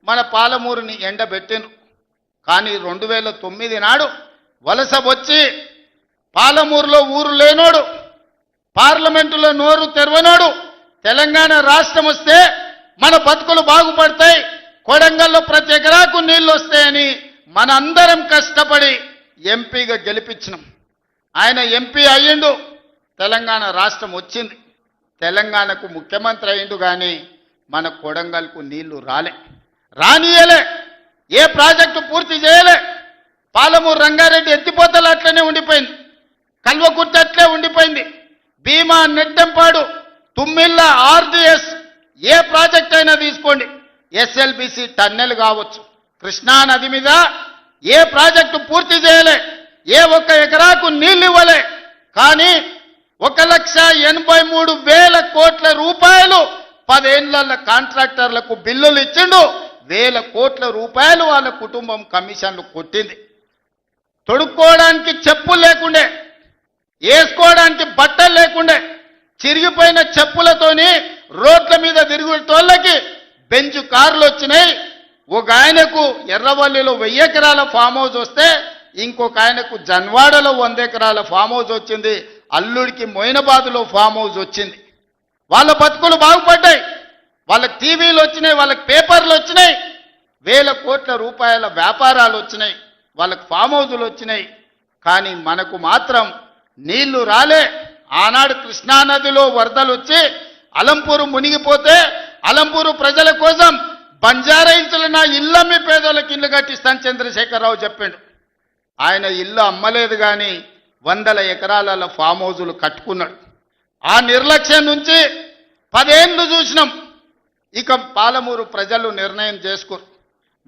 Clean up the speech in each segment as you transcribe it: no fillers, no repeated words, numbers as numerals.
మన పాలమూరుని ఎండబెట్టిండ్రు. కానీ 2009 నాడు వలస వచ్చి పాలమూరులో ఊరు లేనోడు, పార్లమెంటులో నోరు తెరవనోడు తెలంగాణ రాష్ట్రం వస్తే మన బతుకులు బాగుపడతాయి, కొడంగల్లో ప్రతి ఎకరాకు నీళ్లు వస్తాయని మనందరం కష్టపడి ఎంపీగా గెలిపించినాం. ఆయన ఎంపీ అయ్యిండు, తెలంగాణ రాష్ట్రం వచ్చింది, తెలంగాణకు ముఖ్యమంత్రి అయ్యిండు. కానీ మన కొడంగల్కు నీళ్లు రానియలే, ఏ ప్రాజెక్టు పూర్తి చేయలే. పాలమూరు రంగారెడ్డి ఎత్తిపోతలు అట్లనే ఉండిపోయింది, కల్వకుర్తి అట్లే ఉండిపోయింది. భీమా, నెట్టెంపాడు, తుమ్మిళ్ళ, ఆర్డిఎస్ ఏ ప్రాజెక్ట్ అయినా తీసుకోండి, ఎస్ఎల్బిసి టన్నెల్ కావచ్చు, కృష్ణా నది మీద ఏ ప్రాజెక్టు పూర్తి చేయలే, ఏ ఒక్క ఎకరాకు నీళ్ళు ఇవ్వలే. కానీ 1,83,000 కోట్ల రూపాయలు 10 ఏళ్ల కాంట్రాక్టర్లకు బిల్లులు ఇచ్చిండు. 1,000 కోట్ల రూపాయలు వాళ్ళ కుటుంబం కమిషన్లు కొట్టింది. తొడుక్కోవడానికి చెప్పులు లేకుండే, వేసుకోవడానికి బట్టలు లేకుండే, చిరిగిపోయిన చెప్పులతోని రోడ్ల మీద తిరుగుతోళ్ళకి బెంచ్ కార్లు వచ్చినాయి. ఒక ఆయనకు ఎర్రవల్లిలో 1000 ఎకరాల ఫామ్ హౌస్ వస్తే ఇంకొక ఆయనకు జన్వాడలో 100 ఎకరాల ఫామ్ హౌస్ వచ్చింది, అల్లుడికి మొయినాబాద్లో ఫామ్ హౌస్ వచ్చింది. వాళ్ళ బతుకులు బాగుపడ్డాయి, వాళ్ళకి టీవీలు వచ్చినాయి, వాళ్ళకి పేపర్లు వచ్చినాయి, 1,000 కోట్ల రూపాయల వ్యాపారాలు వచ్చినాయి, వాళ్ళకి ఫామ్ హౌజులు వచ్చినాయి. కానీ మనకు మాత్రం నీళ్లు రాలే. ఆనాడు కృష్ణానదిలో వరదలు వచ్చి అలంపూరు మునిగిపోతే అలంపూరు ప్రజల కోసం బంజారాయిల్స్లో నా ఇల్లమ్మి పేదోళ్ళకి ఇల్లు కట్టిస్తాను చంద్రశేఖరరావు చెప్పిండు. ఆయన ఇల్లు అమ్మలేదు, కానీ 100 ఎకరాల ఫామ్ హౌజులు కట్టుకున్నాడు. ఆ నిర్లక్ష్యం నుంచి 10 ఏళ్ళు చూసినాం. ఇక పాలమూరు ప్రజలు నిర్ణయం చేసుకోరు,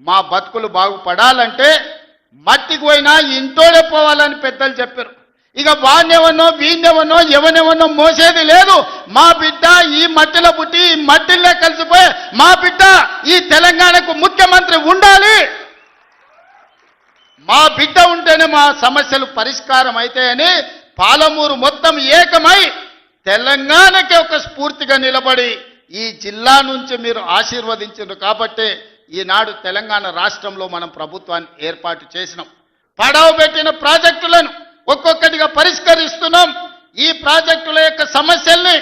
మా బతుకులు బాగుపడాలంటే మట్టికి పోయినా ఇంటోడే పోవాలని పెద్దలు చెప్పారు. ఇక వాణ్యవనో వీణ్యవనో ఎవనెవనో మోసేది లేదు. మా బిడ్డ ఈ మట్టిలో పుట్టి ఈ మట్టిలో కలిసిపోయి మా బిడ్డ ఈ తెలంగాణకు ముఖ్యమంత్రి ఉండాలి, మా బిడ్డ ఉంటేనే మా సమస్యలు పరిష్కారం అవుతాయని పాలమూరు మొత్తం ఏకమై తెలంగాణకి ఒక స్ఫూర్తిగా నిలబడి ఈ జిల్లా నుంచి మీరు ఆశీర్వదించారు. కాబట్టి ఈనాడు తెలంగాణ రాష్ట్రంలో మనం ప్రభుత్వాన్ని ఏర్పాటు చేసినాం. పడవ పెట్టిన ప్రాజెక్టులను ఒక్కొక్కటిగా పరిష్కరిస్తున్నాం. ఈ ప్రాజెక్టుల యొక్క సమస్యల్ని